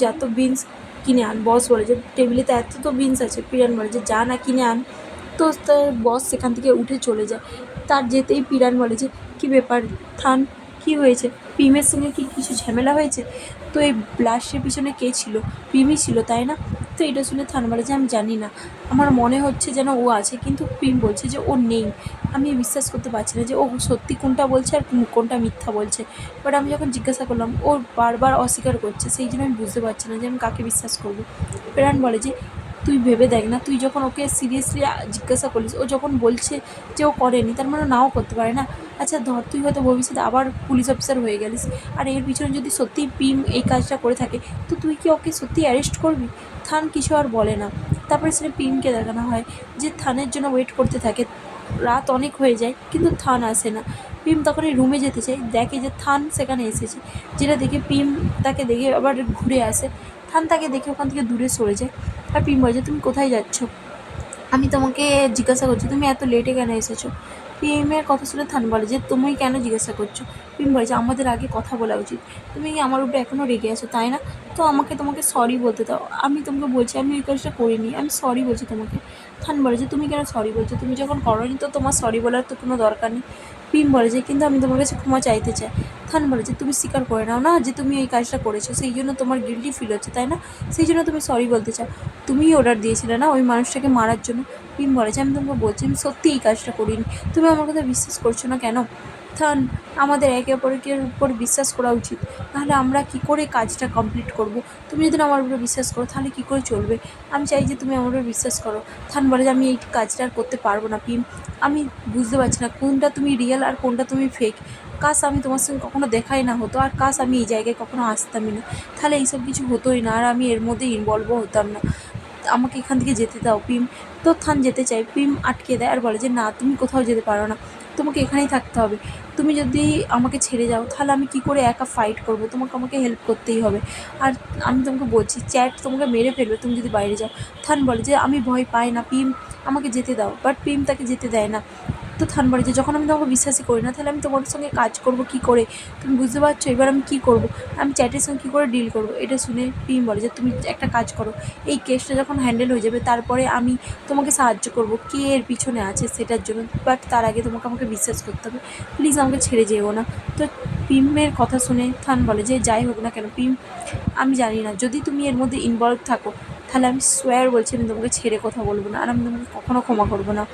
যা তো বিনস কিনে আন। বস বলে যে, টেবিলে তো এত তো বিনস আছে। পিরান বলে যে, যা না কিনে আন। তো তার বস সেখান থেকে উঠে চলে যায়। তার যেতেই পিরান বলে যে, কী ব্যাপার থান, কী হয়েছে? পিমের সঙ্গে কি কিছু ঝামেলা হয়েছে? তো এই ব্লাস্টের পিছনে কে ছিল? পিমই ছিল, তাই না? তো এটা শুনে থান বলে যে, আমি জানি না, আমার মনে হচ্ছে যেন ও আছে, কিন্তু পিম বলছে যে ও নেই। আমি বিশ্বাস করতে পারছি না যে ও সত্যি কোনটা বলছে আর কোনটা মিথ্যা বলছে। বাট আমি যখন জিজ্ঞাসা করলাম ও বারবার অস্বীকার করছে, সেই জন্য আমি বুঝতে পারছি না যে আমি কাকে বিশ্বাস করবো। প্রাণ বলে যে, তুই ভেবে দেখ না, তুই যখন ওকে সিরিয়াসলি জিজ্ঞাসা করলিস, ও যখন বলছে যে ও করেনি, তার মানে নাও করতে পারে না। আচ্ছা ধর, তুই হয়তো ভবিষ্যতে আবার পুলিশ অফিসার হয়ে গেলিস, আর এর পিছনে যদি সত্যিই পিম এই কাজটা করে থাকে, তো তুই কি ওকে সত্যি অ্যারেস্ট করবি? থান কিছু আর বলে না। তারপরে সেটা পিমকে দেখানো হয় যে থানের জন্য ওয়েট করতে থাকে। রাত অনেক হয়ে যায় কিন্তু থান আসে না। পিম তখনই রুমে যেতে চায়, দেখে যে থান সেখানে এসেছে, যেটা দেখে পিম তাকে দেখে আবার ঘুরে আসে। থান তাকে দেখে ওখান থেকে দূরে সরে যায়। আর পিম বলে যে, তুমি কোথায় যাচ্ছ? আমি তোমাকে জিজ্ঞাসা করছি তুমি এত লেটে কেন এসেছো? পিএমের কথা শুনে থান বলে যে, তুমি কেন জিজ্ঞাসা করছো? পিএম বলে যে, আমাদের আগে কথা বলা উচিত, তুমি আমার উপরে এখনও রেগে আছো, তাই না? তো আমাকে তোমাকে সরি বলতে দাও, আমি তোমাকে বলছি আমি ওই কাজটা করিনি, আমি সরি বলছি তোমাকে। থান বলে যে, তুমি কেন সরি বলছো? তুমি যখন করোনি তো তোমার সরি বলার তো কোনো দরকার নেই। পিএম বলে যে, কিন্তু আমি তোমার কাছে ক্ষমা চাইতে চাই। থান বলে যে, তুমি স্বীকার করে নাও না যে তুমি এই কাজটা করেছো, সেই জন্য তোমার গিল্টি ফিল হচ্ছে, তাই না? সেই জন্য তুমি সরি বলতে চাও। তুমিই অর্ডার দিয়েছিলে না ওই মানুষটাকে মারার জন্য? পিম বলে যে, আমি তোমাকে বলছি আমি সত্যি এই কাজটা করিনি, তুমি আমার কথা বিশ্বাস করছো না কেন? থান, আমাদের একে অপরের উপর বিশ্বাস করা উচিত, নাহলে আমরা কী করে কাজটা কমপ্লিট করব? তুমি যদি আমার উপরে বিশ্বাস করো তাহলে কী করে চলবে? আমি চাই যে তুমি আমার উপরে বিশ্বাস করো। থান বলে যে, আমি এই কাজটা আর করতে পারবো না পিম, আমি বুঝতে পারছি না কোনটা তুমি রিয়েল আর কোনটা তুমি ফেক। কাশ আমি তোমার সঙ্গে কখনো দেখাই না হতো, আর কাশ আমি এই জায়গায় কখনো আসতামই না, তাহলে এইসব কিছু হতোই না, আর আমি এর মধ্যে ইনভলভও হতাম না। আমাকে এখান থেকে যেতে দাও পিম। তো থান যেতে চায়, পিম আটকে দেয় আর বলে যে, না তুমি কোথাও যেতে পারো না, তোমাকে এখানেই থাকতে হবে। তুমি যদি আমাকে ছেড়ে যাও তাহলে আমি কী করে একা ফাইট করব? তোমাকে আমাকে হেল্প করতেই হবে। আর আমি তোমাকে বলছি চ্যাট তোমাকে মেরে ফেলবে তুমি যদি বাইরে যাও। থান বলে যে আমি ভয় পাই না পিম, আমাকে যেতে দাও। বাট পিম তাকে যেতে দেয় না। তো থান বলে যে যখন আমি তোমাকে বিশ্বাসই করি না তাহলে আমি তোমার সঙ্গে কাজ করব কী করে? তুমি বুঝতে পারছো? এবার আমি কী করব? আমি চ্যাটের সঙ্গে কী করে ডিল করব? এটা শুনে পিম বলে যে তুমি একটা কাজ করো, এই কেসটা যখন হ্যান্ডেল হয়ে যাবে তারপরে আমি তোমাকে সাহায্য করব কে এর পিছনে আছে সেটার জন্য। বাট তার আগে তোমাকে আমাকে বিশ্বাস করতে হবে। প্লিজ আমাকে ছেড়ে যেও না। তো পিমের কথা শুনে থান বলে যে যাই হোক না কেন পিম, আমি জানি না যদি তুমি এর মধ্যে ইনভলভ থাকো তাহলে আমি সোয়ার বলছি আমি তোমাকে ছেড়ে কথা বলবো না, আর আমি তোমাকে কখনো ক্ষমা করবো না।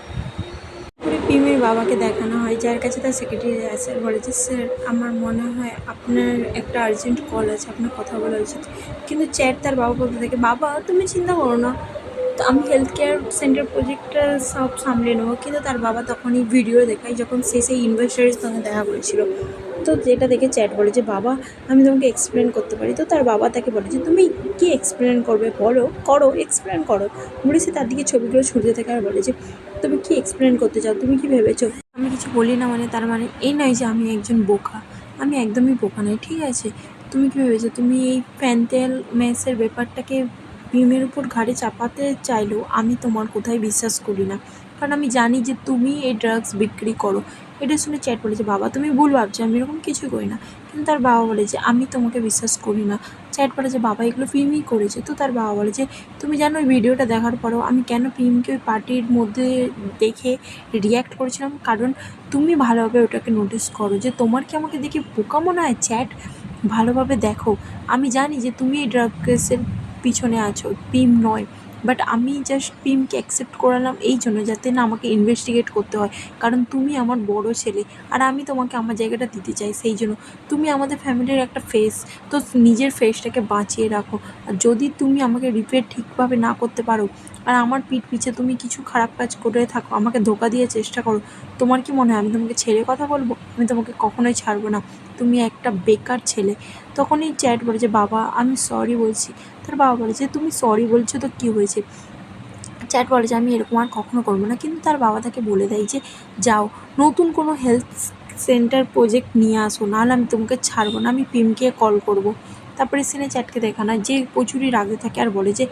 পরে পিমের বাবাকে দেখানো হয়, যার কাছে তার সেক্রেটারি আছে। বলে যে স্যার আমার মনে হয় আপনার একটা আর্জেন্ট কল আছে, আপনার কথা বলা উচিত। কিন্তু চ্যাট তার বাবা বলতে থাকে বাবা তুমি চিন্তা করো না, তো আমি হেলথ কেয়ার সেন্টার প্রজেক্টটা সব সামলে নেবো। কিন্তু তার বাবা তখনই ভিডিও দেখায় যখন সে সেই ইনভেস্টারের সঙ্গে দেখা করেছিল। তো যেটা দেখে চ্যাট বলে যে বাবা আমি তোমাকে এক্সপ্লেন করতে পারি। তো তার বাবা তাকে বলে যে তুমি কি এক্সপ্লেন করবে বলো, করো এক্সপ্লেন করো। বলে সে তার দিকে ছবিগুলো ছুটতে থাকে আর বলে যে তুমি কি এক্সপ্লেন করতে চাও, তুমি কি ভেবেছো আমি কিছু বলি না মানে তার মানে এই নয় যে আমি একজন বোকা। আমি একদমই বোকা নই, ঠিক আছে? তুমি কি ভেবেছো তুমি এই ফ্যান্টেল মেসের ব্যাপারটাকে ভীমের উপর ঘাড়ে চাপাতে চাইলেও আমি তোমার কোথায় বিশ্বাস করি না, কারণ আমি জানি যে তুমি এই ড্রাগস বিক্রি করো। এটা শুনে চ্যাট বলেছে বাবা তুমি ভুল ভাবছো, আমি এরকম কিছুই করি না। কিন্তু তার বাবা বলে যে আমি তোমাকে বিশ্বাস করি না। চ্যাট বলে যে বাবা এগুলো ফিল্মই করেছে। তো তার বাবা বলে যে তুমি জানো ওই ভিডিওটা দেখার পরেও আমি কেন ফিল্মকে ওই পার্টির মধ্যে দেখে রিয়্যাক্ট করেছিলাম, কারণ তুমি ভালোভাবে ওটাকে নোটিস করো যে তোমার কি আমাকে দেখে বোকা মনে হয়? চ্যাট ভালোভাবে দেখো, আমি জানি যে তুমি এই ড্রাগ কেসের পিছনে আছো, পিম নয়। বাট আমি জাস্ট পিমকে অ্যাকসেপ্ট করালাম এই জন্য যাতে না আমাকে ইনভেস্টিগেট করতে হয়, কারণ তুমি আমার বড় ছেলে আর আমি তোমাকে আমার জায়গাটা দিতে চাই। সেই জন্য তুমি আমাদের ফ্যামিলির একটা ফেস, তো নিজের ফেসটাকে বাঁচিয়ে রাখো। আর যদি তুমি আমাকে রিপেয়ার ঠিকভাবে না করতে পারো আর আমার পিঠ পিছে তুমি কিছু খারাপ কাজ করে থাকো, আমাকে ধোকা দিয়ে চেষ্টা করো, তোমার কি মনে হয় আমি তোমাকে ছেড়ে কথা বলবো? আমি তোমাকে কখনোই ছাড়বো না, তুমি একটা বেকার ছেলে। তখনই চ্যাট বলে যে বাবা আমি সরি বলছি। তার বাবা বলে যে তুমি সরি বলছো তো কী হয়েছে? চ্যাট বলে যে আমি এরকম আর কখনো করবো না। কিন্তু তার বাবা তাকে বলে দেয় যে যাও নতুন কোনো হেলথ সেন্টার প্রজেক্ট নিয়ে আসো, নাহলে আমি তোমাকে ছাড়বো না, আমি পিমকে কল করবো। তারপরে সিনে চ্যাটকে দেখানো হয় যে প্রচুরই রাগে থাকে আর বলে যে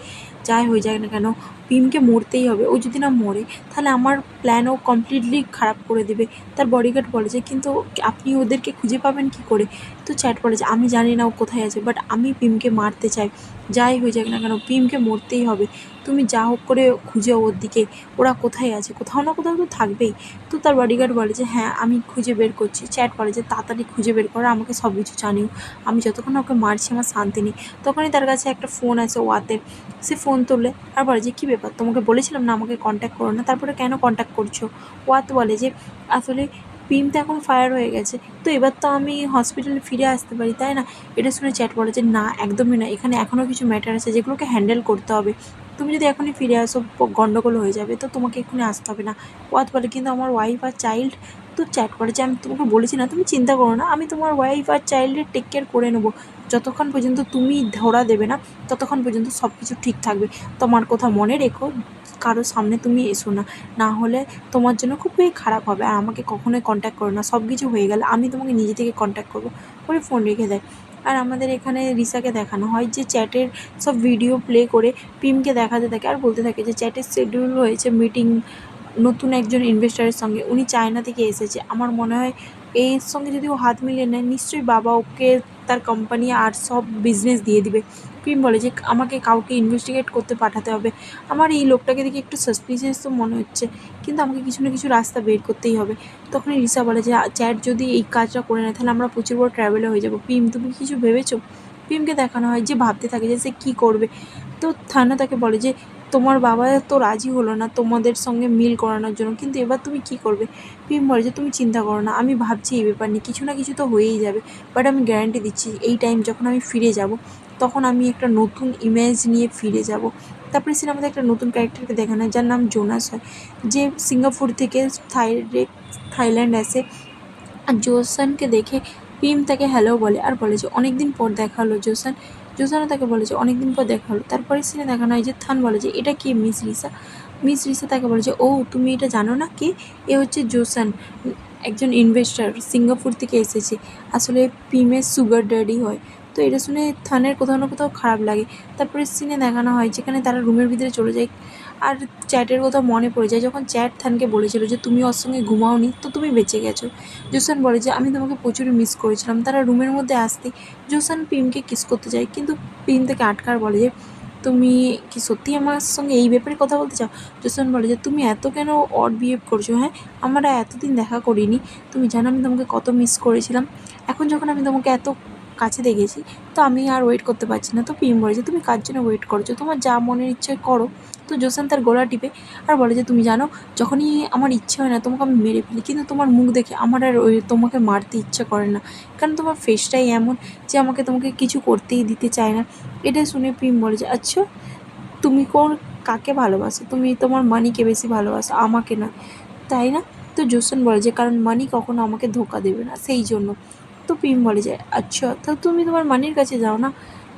যাই হয়ে যায় না কেন পিমকে মরতেই হবে, ও যদি না মরে তাহলে আমার প্ল্যানও কমপ্লিটলি খারাপ করে দেবে। তার বডিগার্ড বলে যে কিন্তু আপনি ওদেরকে খুঁজে পাবেন কী করে? তো চ্যাট বলে যে আমি জানি না ও কোথায় আছে, বাট আমি পিমকে মারতে চাই, যাই হয়ে যাক না কেন পিমকে মরতেই হবে। তুমি যা হোক করে খুঁজে ওর দিকে, ওরা কোথায় আছে, কোথাও না কোথাও তো থাকবেই। তো তার বডিগার্ড বলে যে হ্যাঁ আমি খুঁজে বের করছি। চ্যাট বলে যে তাড়াতাড়ি খুঁজে বের করো, আমাকে সব কিছু জানিও, আমি যতক্ষণ না ওকে মারছি আমার শান্তি নেই। তখনই তার কাছে একটা ফোন আসে ওয়াতের। সে ফোন তোলে আর বলে যে কী ব্যাপার, তোমাকে বলেছিলাম না আমাকে কন্ট্যাক্ট করো না, তারপরে কেন কন্ট্যাক্ট করছো? ওয়াত বলে যে আসলে পিম তো এখন ফায়ার হয়ে গেছে, তো এবার তো আমি হসপিটালে ফিরে আসতে পারি তাই না? এটা শুনে চ্যাট বলে যে না একদমই না, এখানে এখনও কিছু ম্যাটার আছে যেগুলোকে হ্যান্ডেল করতে হবে। তুমি যদি এখনই ফিরে আসো গন্ডগোল হয়ে যাবে, তো তোমাকে এক্ষুনি আসতে হবে না। ওয়াত বলে কিন্তু আমার ওয়াইফ আর চাইল্ড। তো চ্যাট করে যে আমি তোমাকে বলেছি না তুমি চিন্তা করো না, আমি তোমার ওয়াইফ আর চাইল্ডের টেক কেয়ার করে নেবো। যতক্ষণ পর্যন্ত তুমি ধরা দেবে না ততক্ষণ পর্যন্ত সব কিছু ঠিক থাকবে। তোমার কথা মনে রেখো, কারো সামনে তুমি এসো না, না হলে তোমার জন্য খুবই খারাপ হবে। আর আমাকে কখনোই কন্ট্যাক্ট করো না, সব কিছু হয়ে গেলে আমি তোমাকে নিজে থেকে কন্ট্যাক্ট করবো। পরে ফোন রেখে দেয়। আর আমাদের এখানে রিসাকে দেখানো হয় যে চ্যাটের সব ভিডিও প্লে করে পিমকে দেখাতে থাকে আর বলতে থাকে যে চ্যাটের শিডিউল হয়েছে মিটিং নতুন একজন ইনভেস্টারের সঙ্গে, উনি চায়না থেকে এসেছে। আমার মনে হয় এর সঙ্গে যদি ও হাত মিলিয়ে নেয় নিশ্চয়ই বাবা ওকে তার কোম্পানি আর সব বিজনেস দিয়ে দিবে। পিম বলে যে আমাকে কাউকে ইনভেস্টিগেট করতে পাঠাতে হবে, আমার এই লোকটাকে দেখে একটু সাসপিসিয়াস তো মনে হচ্ছে, কিন্তু আমাকে কিছু না কিছু রাস্তা বের করতেই হবে। তখনই রিসা বলে যে চ্যাট যদি এই কাজটা করে নেয় তাহলে আমরা প্রচুর বড় ট্রাভেলে হয়ে যাবো। পিম তুমি কিছু ভেবেছো? পিমকে দেখানো হয় যে ভাবতে থাকে যে সে কী করবে। তো থানা তাকে বলে যে তোমার বাবা তো রাজি হলো না তোমাদের সঙ্গে মিল করানোর জন্য, কিন্তু এবার তুমি কী করবে? পিম বলে যে তুমি চিন্তা করো না, আমি ভাবছি এই ব্যাপার নিয়ে, কিছু না কিছু তো হয়েই যাবে। বাট আমি গ্যারান্টি দিচ্ছি এই টাইম যখন আমি ফিরে যাব তখন আমি একটা নতুন ইমেজ নিয়ে ফিরে যাব। তারপরে সিনেমাতে একটা নতুন ক্যারেক্টারকে দেখানো হয় যার নাম জোনাস হয়, যে সিঙ্গাপুর থেকে থাইল্যান্ড আসে। আর জোসানকে দেখে পিম তাকে হ্যালো বলে আর বলে যে অনেক দিন পর দেখা হলো জোসান। জোসানও তাকে বলে যে অনেক দিন পর দেখা হলো। তারপরে সিনে দেখানো হয় যে থান বলে যে এটা কি মিস রিসা। মিস রিসা তাকে বলে যে ও তুমি এটা জানো না কে? এ হচ্ছে জোসান, একজন ইনভেস্টর সিঙ্গাপুর থেকে এসেছে, আসলে পিমের সুগার ড্যাডি হয়। তো এটা শুনে থানের কোথাও না কোথাও খারাপ লাগে। তারপরে সিনে দেখানো হয় যেখানে তারা রুমের ভিতরে চলে যায়, আর চ্যাটের কথা মনে পড়ে যায় যখন চ্যাট থানকে বলেছিল যে তুমি ওর সঙ্গে ঘুমাওনি তো তুমি বেঁচে গেছো। জোসান বলে যে আমি তোমাকে প্রচুর মিস করেছিলাম। তারা রুমের মধ্যে আসতেই জোসান পিমকে কিস করতে যায়, কিন্তু পিম থেকে আটকার বলে যে তুমি কি সত্যি আমার সঙ্গে এই ব্যাপারে কথা বলতে চাও? জোসান বলে যে তুমি এত কেন অড বিহেভ করছো? হ্যাঁ, আমরা এতদিন দেখা করিনি, তুমি জানো আমি তোমাকে কত মিস করেছিলাম। এখন যখন আমি তোমাকে এত কাছে দেখেছি তো আমি আর ওয়েট করতে পারছি না। তো পিম বলে যে তুমি কার জন্য ওয়েট করছো, তোমার যা মনের ইচ্ছে করো। তো জোসান তার গলা টিপে আর বলে যে তুমি জানো যখনই আমার ইচ্ছে হয় না তোমাকে আমি মেরে ফেলি, কিন্তু তোমার মুখ দেখে আমার আর ওই তোমাকে মারতে ইচ্ছা করে না, কারণ তোমার ফেসটাই এমন যে আমাকে তোমাকে কিছু করতেই দিতে চায় না। এটা শুনে পিম বলে যে আচ্ছা, তুমি কাকে ভালোবাসো? তুমি তোমার মানিকে বেশি ভালোবাসো, আমাকে না, তাই না? তো জোসেন বলে যে কারণ মানি কখনো আমাকে ধোকা দেবে না, সেই জন্য। তো পিম বলে যে আচ্ছা, তো তুমি তোমার মানির কাছে যাও না।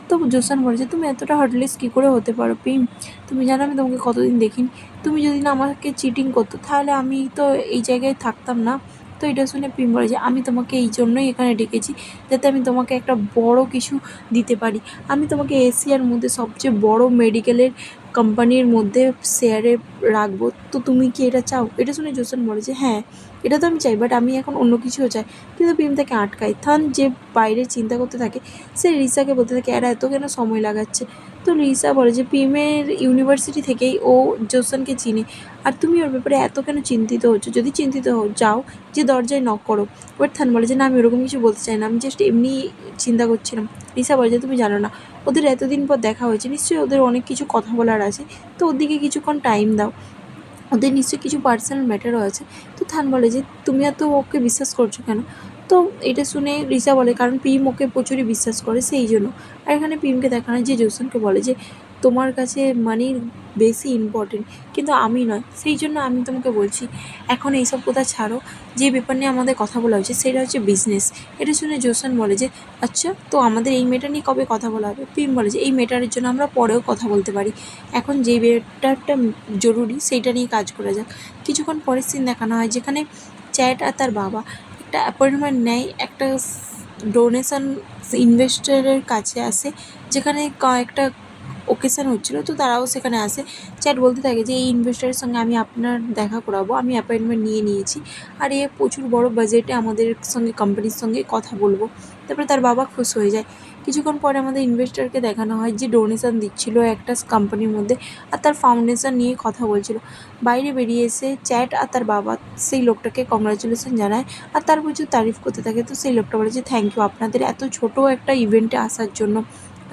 তো জোসান বলে যে তুমি এতটা হার্টলেস কী করে হতে পারো পিম? তুমি জানো আমি তোমাকে কতদিন দেখিনি। তুমি যদি না আমাকে চিটিং করতো তাহলে আমি তো এই জায়গায় থাকতাম না। তো এটা শুনে পিম বলে যে আমি তোমাকে এই জন্যই এখানে ডেকেছি, যাতে আমি তোমাকে একটা বড় কিছু দিতে পারি। আমি তোমাকে এশিয়ার মধ্যে সবচেয়ে বড় মেডিকেলের কোম্পানির মধ্যে শেয়ারে রাখবো। তো তুমি কি এটা চাও? এটা শুনে জোসেন বলে যে হ্যাঁ, এটা তো আমি চাই, বাট আমি এখন অন্য কিছুও চাই। কিন্তু পিম তাকে আটকায়। থান যে বাইরে চিন্তা করতে থাকে, সে রিসাকে বলতে থাকে এরা এত কেন সময় লাগাচ্ছে। তো রিসা বলে যে পিমের ইউনিভার্সিটি থেকেই ও জোসেনকে চিনে, আর তুমি ওর ব্যাপারে এত কেন চিন্তিত হচ্ছ? যদি চিন্তিত হও যাও, যে দরজায় নক করো। এবার থান বলে যে না, আমি ওরকম কিছু বলতে চাই না, আমি জাস্ট এমনি চিন্তা করছিলাম। রিসা বলে যে তুমি জানো না, ওদের এতদিন পর দেখা হয়েছে, নিশ্চয়ই ওদের অনেক কিছু কথা বলার আছে, তো ওদিকে কিছুক্ষণ টাইম দাও, ওদের নিশ্চয়ই কিছু পার্সোনাল ম্যাটারও আছে। তো থান বলে যে তুমি এত ওকে বিশ্বাস করছো কেন? তো এটা শুনে রিসা বলে কারণ পিম ওকে প্রচুরই বিশ্বাস করে, সেই জন্য। আর এখানে পিমকে দেখানো যে জোসনকে বলে যে তোমার কাছে মানির বেশি ইম্পর্টেন্ট, কিন্তু আমি নয়, সেই জন্য আমি তোমাকে বলছি এখন এইসব কথা ছাড়ো, যে ব্যাপার নিয়ে আমাদের কথা বলা হচ্ছে সেটা হচ্ছে বিজনেস। এটা শুনে জোসন বলে যে আচ্ছা, তো আমাদের এই মেয়েটা নিয়ে কবে কথা বলা হবে? পিম বলে যে এই মেয়েটার জন্য আমরা পরেও কথা বলতে পারি, এখন যেই মেয়েটারটা জরুরি সেইটা নিয়ে কাজ করা যাক। কিছুক্ষণ পরের সিন দেখানো হয় যেখানে চ্যাট আর তার বাবা একটা অ্যাপয়েন্টমেন্ট নেয়, একটা ডোনেশন ইনভেস্টরের কাছে আসে, যেখানে কয়েকটা ওকেশান হচ্ছিলো, তো তারাও সেখানে আসে। চ্যাট বলতে থাকে যে এই ইনভেস্টরের সঙ্গে আমি আপনার দেখা করাবো, আমি অ্যাপয়েন্টমেন্ট নিয়ে নিয়েছি, আর এ প্রচুর বড় বাজেটে আমাদের সঙ্গে কোম্পানির সঙ্গে কথা বলবো। তারপরে তার বাবা খুশ হয়ে যায়। কিছুক্ষণ পরে আমাদের ইনভেস্টরকে দেখানো হয় যে ডোনেশন দিচ্ছিল একটা কোম্পানির মধ্যে, আর তার ফাউন্ডেশন নিয়ে কথা বলছিল। বাইরে বেরিয়ে এসে চ্যাট আর তার বাবা সেই লোকটাকে কংগ্রাচুলেশন জানায়, আর তার প্রচুর তারিফ করতে থাকে। তো সেই লোকটা বলে যে থ্যাংক ইউ আপনাদের এত ছোট একটা ইভেন্টে আসার জন্য,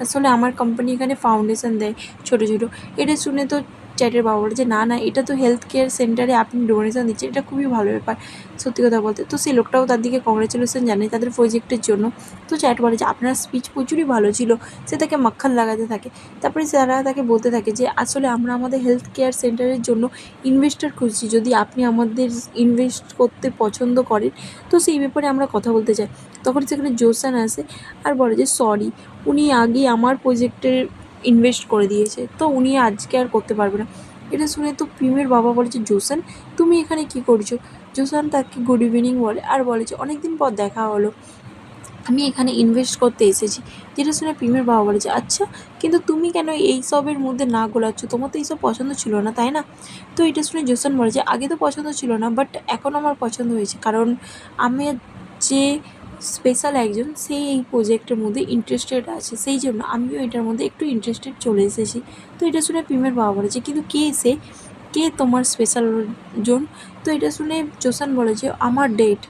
আসলে আমার কোম্পানি এখানে ফাউন্ডেশন দেয় ছোটো ছোটো। এটা শুনে তো চ্যাটের বাবা বলে যে না না, এটা তো হেলথ কেয়ার সেন্টারে আপনি ডোনেশন দিচ্ছেন, এটা খুবই ভালো ব্যাপার সত্যি কথা বলতে। তো সেই লোকটাও তার দিকে কংগ্রাচুলেশন জানায় তাদের প্রজেক্টের জন্য। তো চ্যাট বলে যে আপনার স্পিচ প্রচুরই ভালো ছিল, সে তাকে মাখন লাগাতে থাকে। তারপরে তারা তাকে বলতে থাকে যে আসলে আমরা আমাদের হেলথ কেয়ার সেন্টারের জন্য ইনভেস্টর খুঁজছি, যদি আপনি আমাদের ইনভেস্ট করতে পছন্দ করেন তো সেই ব্যাপারে আমরা কথা বলতে চাই। তখন সেখানে জোসান আসে আর বলে যে সরি, উনি আগে আমার প্রজেক্টে ইনভেস্ট করে দিয়েছে, তো উনি আজকে আর করতে পারবে না। এটা শুনে তো পিমের বাবা বলে যে জোসান তুমি এখানে কি করছো? জোসান তাকে গুড ইভিনিং বলে আর বলে যে অনেক দিন পর দেখা হলো, আমি এখানে ইনভেস্ট করতে এসেছি। যেটা শুনে পিমের বাবা বলে যে আচ্ছা, কিন্তু তুমি কেন এইসবের মধ্যে না গোলাচ্ছ? তোমার তো এইসব পছন্দ ছিল না, তাই না? তো এটা শুনে জোসান বলে যে আগে তো পছন্দ ছিল না, বাট এখন আমার পছন্দ হয়েছে, কারণ আমি যে স্পেশাল একজন সে এই প্রজেক্টের মধ্যে ইন্টারেস্টেড আছে, সেই জন্য আমিও এটার মধ্যে একটু ইন্টারেস্টেড চলে এসেছি। তো এটা শুনে পিমের বাবা বলে যে কিন্তু কে সে, কে তোমার স্পেশাল জন? তো এটা শুনে জোসান বলে যে আমার ডেট।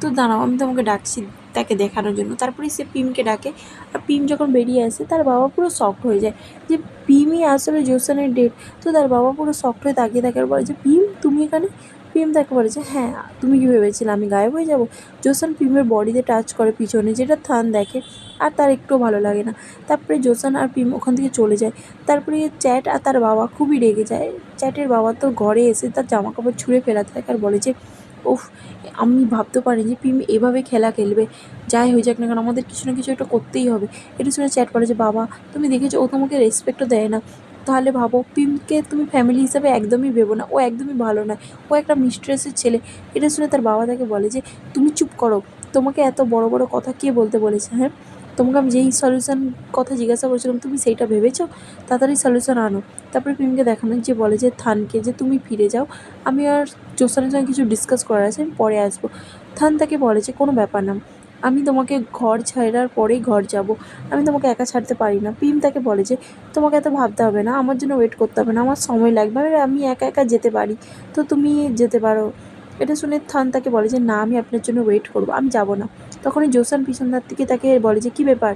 তো দাঁড়াও আমি তোমাকে ডাকছি তাকে দেখানোর জন্য। তারপরে সে পিমকে ডাকে, আর পিম যখন বেরিয়ে আসে তার বাবা পুরো শকড হয়ে যায় যে পিমই আসলে জোসানের ডেট। তো তার বাবা পুরো শকড হয়ে তাকিয়ে থাকে আর বলে যে পিম তুমি এখানে? পিম তাকে বলে যে হ্যাঁ, তুমি কী ভেবেছিলে আমি গায়েব হয়ে যাব? জোসান পিমের বডিতে টাচ করে পিছনে, যেটা থান দেখে, আর তার একটুও ভালো লাগে না। তারপরে জোসান আর পিম ওখান থেকে চলে যায়। তারপরে চ্যাট আর তার বাবা খুবই রেগে যায়। চ্যাটের বাবা তো ঘরে এসে তার জামাকাপড় ছুঁড়ে ফেলাতে থাকে আর বলে যে উফ, আমি ভাবতে পারি যে পিম এভাবে খেলা খেলবে, যাই হয়ে যাক না কেন আমাদের কিছু না কিছু একটা করতেই হবে। এটা শুনে চ্যাট বলে যে বাবা তুমি দেখেছো ও তোমাকে রেসপেক্টও দেয় না, তাহলে ভাবো পিমকে তুমি ফ্যামিলি হিসাবে একদমই ভেবো না, ও একদমই ভালো নয়, ও একটা মিস্ট্রেসের ছেলে। এটা শুনে তার বাবা তাকে বলে যে তুমি চুপ করো, তোমাকে এত বড় বড় কথা কে বলতে বলেছে? হ্যাঁ, তোমাকে আমি যেই সলিউশন কথা জিজ্ঞাসা করছিলাম তুমি সেইটা ভেবেছো? তাড়াতাড়ি সলিউশন আনো। তারপরে পিমকে দেখানো যে বলে যে থানকে যে তুমি ফিরে যাও, আমি আর জোসানের সঙ্গে কিছু ডিসকাস করার আছে, আমি পরে আসবো। থান তাকে বলে যে কোনো ব্যাপার না, আমি তোমাকে ঘর ছাড়ার পরেই ঘর যাব, আমি তোমাকে একা ছাড়তে পারি না। পিম তাকে বলে যে তোমাকে এত ভাবতে হবে না, আমার জন্য ওয়েট করতে হবে না, আমার সময় লাগবে, আর আমি একা একা যেতে পারি, তো তুমি যেতে পারো। এটা শুনে থান তাকে বলে যে না, আমি আপনার জন্য ওয়েট করবো, আমি যাব না। তখনই জোসান পিছনদার থেকে তাকে বলে যে কী ব্যাপার,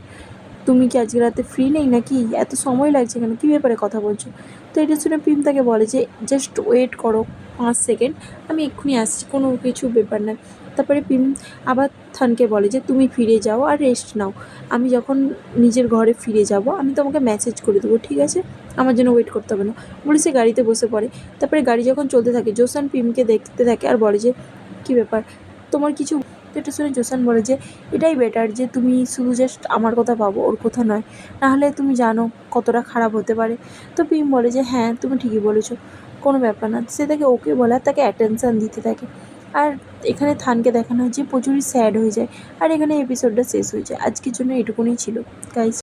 তুমি কি আজকে রাতে ফ্রি নেই নাকি, এত সময় লাগছে কেন, কী ব্যাপারে কথা বলছো? তো এটা শুনে পিম তাকে বলে যে জাস্ট ওয়েট করো 5 সেকেন্ড, আমি এক্ষুনি আসছি, কোনো কিছু ব্যাপার না। তারপরে পিম আবার থানকে বলে যে তুমি ফিরে যাও আর রেস্ট নাও, আমি যখন নিজের ঘরে ফিরে যাব আমি তোমাকে মেসেজ করে দেবো, ঠিক আছে, আমার জন্য ওয়েট করতে হবে না। বলে সে গাড়িতে বসে পড়ে। তারপরে গাড়ি যখন চলতে থাকে জোসান পিমকে দেখতে থাকে আর বলে যে কী ব্যাপার, তোমার কিছু? তো এটা শুনে জোসান বলে যে এটাই বেটার যে তুমি শুধু জাস্ট আমার কথা ভাবো, ওর কথা নয়, নাহলে তুমি জানো কতটা খারাপ হতে পারে। তো পিম বলে যে হ্যাঁ তুমি ঠিকই বলেছো, কোনো ব্যাপার না। সে তাকে ওকে বলে আর তাকে অ্যাটেনশান দিতে থাকে। আর এখানে থানকে দেখানো হয় যে প্রচুরই স্যাড হয়ে যায়। আর এখানে এপিসোডটা শেষ হয়ে যায়। আজকের জন্য এটুকুনি ছিল গাইস।